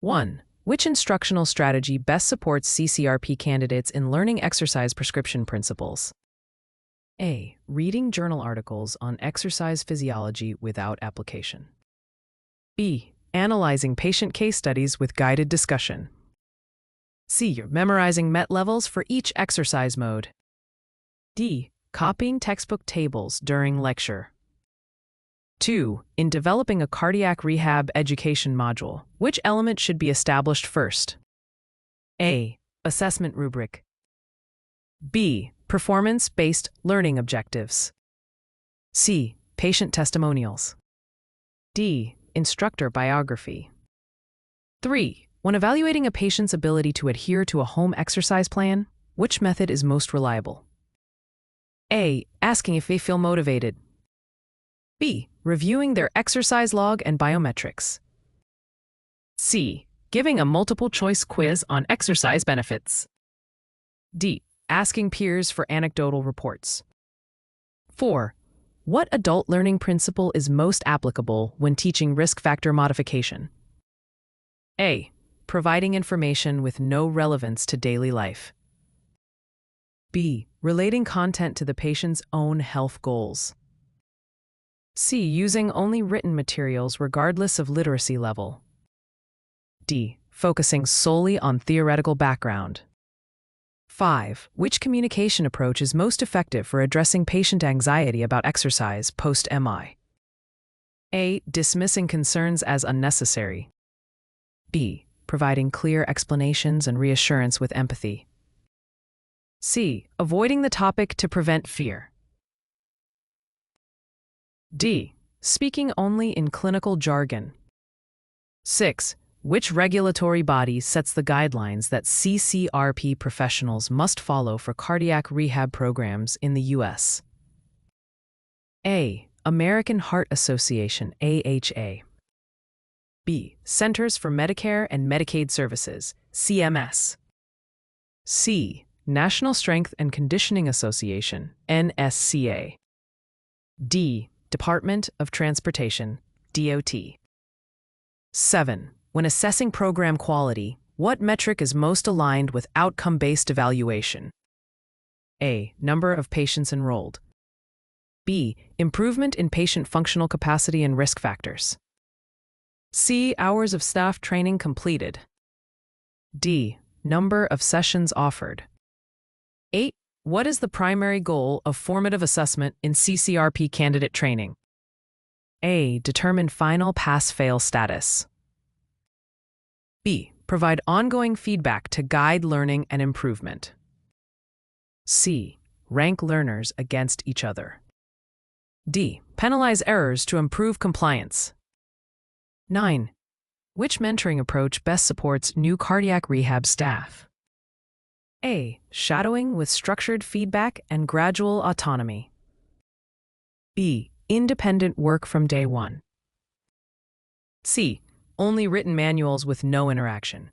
1. Which instructional strategy best supports CCRP candidates in learning exercise prescription principles? A. Reading journal articles on exercise physiology without application. B. Analyzing patient case studies with guided discussion. C. Memorizing MET levels for each exercise mode. D. Copying textbook tables during lecture. 2. In developing a cardiac rehab education module, which element should be established first? A. Assessment rubric. B. Performance-based learning objectives. C. Patient testimonials. D. Instructor biography. 3. When evaluating a patient's ability to adhere to a home exercise plan, which method is most reliable? A. Asking if they feel motivated. B. Reviewing their exercise log and biometrics. C. Giving a multiple-choice quiz on exercise benefits. D. Asking peers for anecdotal reports. 4. What adult learning principle is most applicable when teaching risk factor modification? A. Providing information with no relevance to daily life. B. Relating content to the patient's own health goals. C. Using only written materials regardless of literacy level. D. Focusing solely on theoretical background. 5. Which communication approach is most effective for addressing patient anxiety about exercise post-MI? A. Dismissing concerns as unnecessary. B. Providing clear explanations and reassurance with empathy. C. Avoiding the topic to prevent fear. D. Speaking only in clinical jargon. 6. Which regulatory body sets the guidelines that CCRP professionals must follow for cardiac rehab programs in the U.S.? A. American Heart Association, AHA. B. Centers for Medicare and Medicaid Services, CMS. C. National Strength and Conditioning Association, NSCA. D. Department of Transportation, DOT. 7. When assessing program quality, what metric is most aligned with outcome-based evaluation? A. Number of patients enrolled. B. Improvement in patient functional capacity and risk factors. C. Hours of staff training completed. D. Number of sessions offered. 8. What is the primary goal of formative assessment in CCRP candidate training? A. Determine final pass-fail status. B. Provide ongoing feedback to guide learning and improvement. C. Rank learners against each other. D. Penalize errors to improve compliance. 9. Which mentoring approach best supports new cardiac rehab staff? A. Shadowing with structured feedback and gradual autonomy. B. Independent work from day one. C. Only written manuals with no interaction.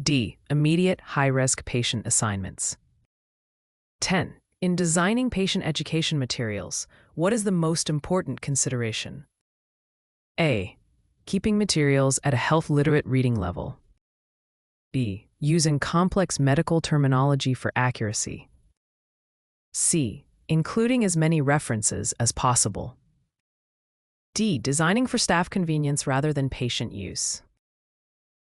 D. Immediate high-risk patient assignments. 10. In designing patient education materials, what is the most important consideration? A. Keeping materials at a health-literate reading level. B. Using complex medical terminology for accuracy. C. Including as many references as possible. D. Designing for staff convenience rather than patient use.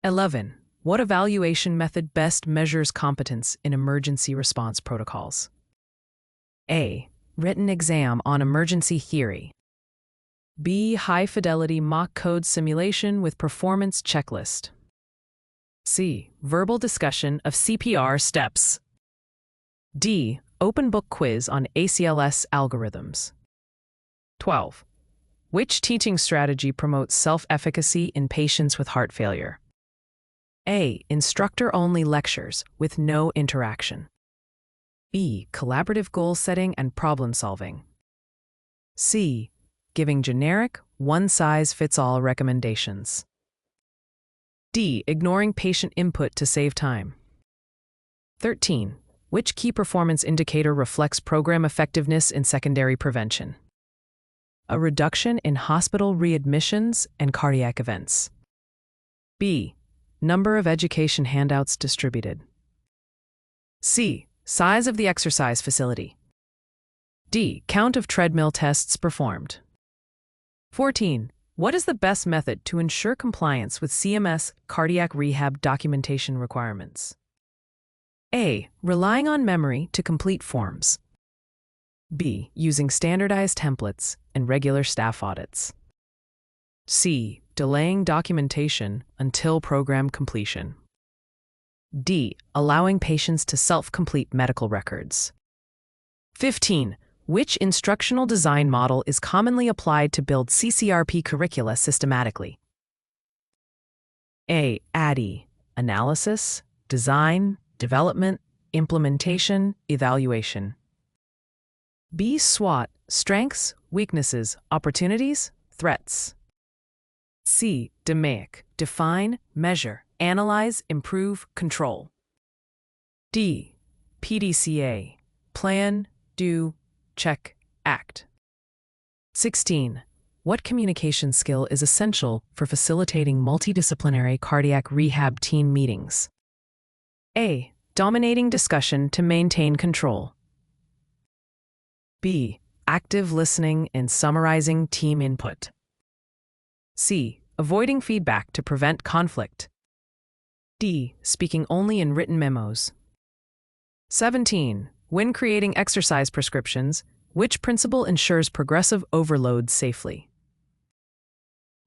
11. What evaluation method best measures competence in emergency response protocols? A. Written exam on emergency theory. B. High-fidelity mock code simulation with performance checklist. C. Verbal discussion of CPR steps. D. Open book quiz on ACLS algorithms. 12. Which teaching strategy promotes self-efficacy in patients with heart failure? A. Instructor-only lectures with no interaction. B. Collaborative goal setting and problem solving. C. Giving generic, one-size-fits-all recommendations. D. Ignoring patient input to save time. 13. Which key performance indicator reflects program effectiveness in secondary prevention? A reduction in hospital readmissions and cardiac events. B. Number of education handouts distributed. C. Size of the exercise facility. D. Count of treadmill tests performed. 14. What is the best method to ensure compliance with CMS cardiac rehab documentation requirements? A. Relying on memory to complete forms. B. Using standardized templates and regular staff audits. C. Delaying documentation until program completion. D. Allowing patients to self-complete medical records. 15. Which instructional design model is commonly applied to build CCRP curricula systematically? A. ADDIE, analysis, design, development, implementation, evaluation. B. SWOT, strengths, weaknesses, opportunities, threats. C. DMAIC, define, measure, analyze, improve, control. D. PDCA, plan, do, check, act. 16. What communication skill is essential for facilitating multidisciplinary cardiac rehab team meetings? A. Dominating discussion to maintain control. B. Active listening and summarizing team input. C. Avoiding feedback to prevent conflict. D. Speaking only in written memos. 17. When creating exercise prescriptions, which principle ensures progressive overload safely?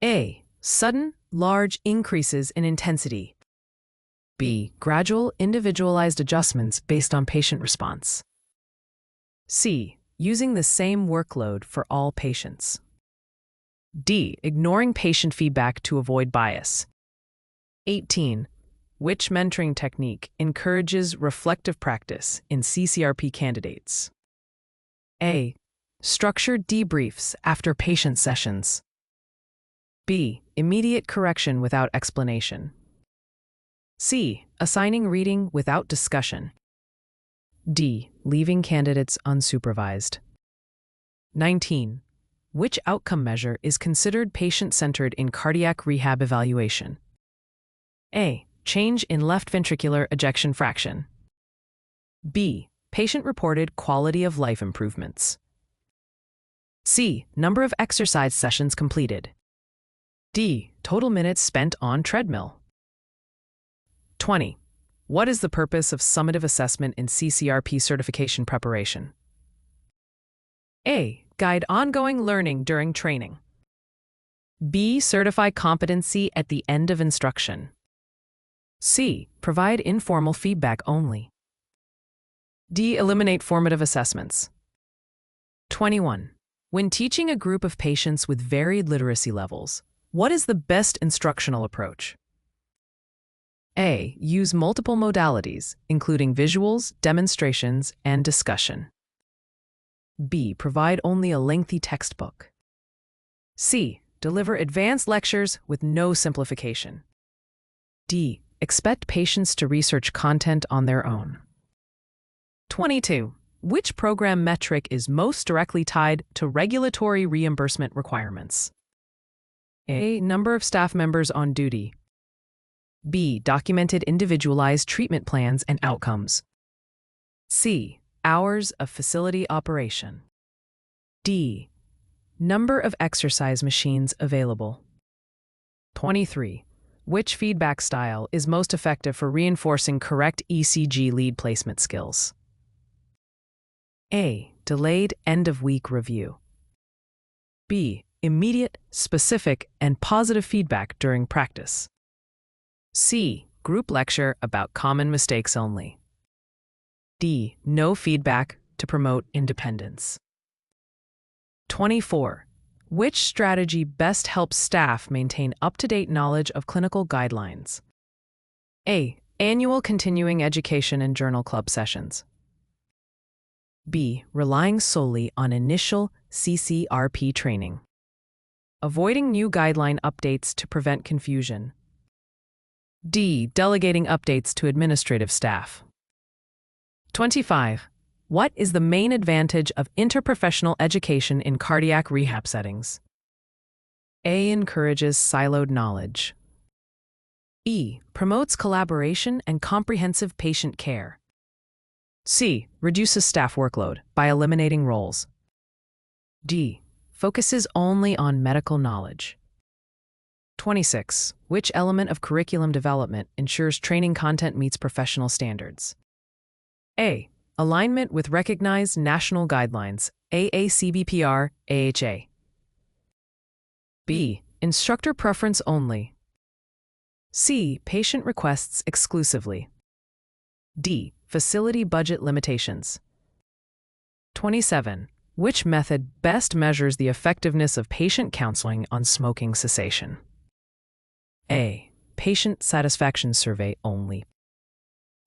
A. Sudden, large increases in intensity. B. Gradual, individualized adjustments based on patient response. C. Using the same workload for all patients. D. Ignoring patient feedback to avoid bias. 18. Which mentoring technique encourages reflective practice in CCRP candidates? A. Structured debriefs after patient sessions. B. Immediate correction without explanation. C. Assigning reading without discussion. D. Leaving candidates unsupervised. 19. Which outcome measure is considered patient-centered in cardiac rehab evaluation? A. Change in left ventricular ejection fraction. B. Patient-reported quality of life improvements. C. Number of exercise sessions completed. D. Total minutes spent on treadmill. 20. What is the purpose of summative assessment in CCRP certification preparation? A. Guide ongoing learning during training. B. Certify competency at the end of instruction. C. Provide informal feedback only. D. Eliminate formative assessments. 21. When teaching a group of patients with varied literacy levels, what is the best instructional approach? A. Use multiple modalities, including visuals, demonstrations, and discussion. B. Provide only a lengthy textbook. C. Deliver advanced lectures with no simplification. D. Expect patients to research content on their own. 22. Which program metric is most directly tied to regulatory reimbursement requirements? A. Number of staff members on duty. B. Documented individualized treatment plans and outcomes. C. Hours of facility operation. D. Number of exercise machines available. 23. Which feedback style is most effective for reinforcing correct ECG lead placement skills? A. Delayed end-of-week review. B. Immediate, specific, and positive feedback during practice. C. Group lecture about common mistakes only. D. No feedback to promote independence. 24. Which strategy best helps staff maintain up-to-date knowledge of clinical guidelines? A. Annual continuing education and journal club sessions. B. Relying solely on initial CCRP training. Avoiding new guideline updates to prevent confusion. D. Delegating updates to administrative staff. 25. What is the main advantage of interprofessional education in cardiac rehab settings? A. Encourages siloed knowledge. B. Promotes collaboration and comprehensive patient care. C. Reduces staff workload by eliminating roles. D. Focuses only on medical knowledge. 26. Which element of curriculum development ensures training content meets professional standards? A. Alignment with recognized national guidelines, AACBPR, AHA. B. Instructor preference only. C. Patient requests exclusively. D. Facility budget limitations. 27. Which method best measures the effectiveness of patient counseling on smoking cessation? A. Patient satisfaction survey only.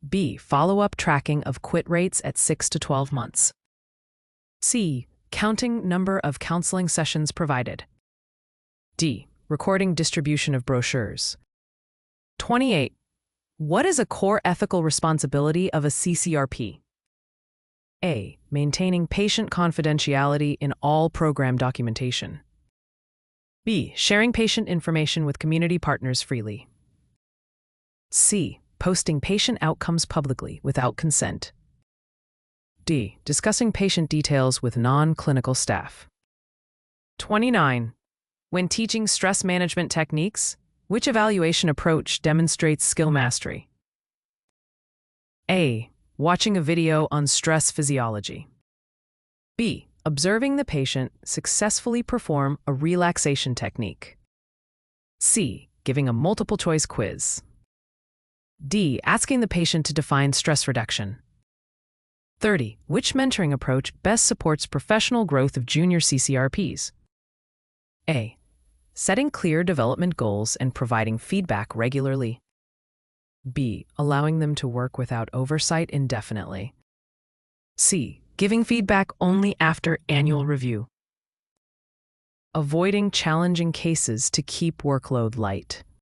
B. Follow-up tracking of quit rates at 6 to 12 months. C. Counting number of counseling sessions provided. D. Recording distribution of brochures. 28. What is a core ethical responsibility of a CCRP? A. Maintaining patient confidentiality in all program documentation. B. Sharing patient information with community partners freely. C. Posting patient outcomes publicly without consent. D. Discussing patient details with non-clinical staff. 29. When teaching stress management techniques, which evaluation approach demonstrates skill mastery? A. Watching a video on stress physiology. B. Observing the patient successfully perform a relaxation technique. C. Giving a multiple-choice quiz. D. Asking the patient to define stress reduction. 30. Which mentoring approach best supports professional growth of junior CCRPs? A. Setting clear development goals and providing feedback regularly. B. Allowing them to work without oversight indefinitely. C. Giving feedback only after annual review. Avoiding challenging cases to keep workload light.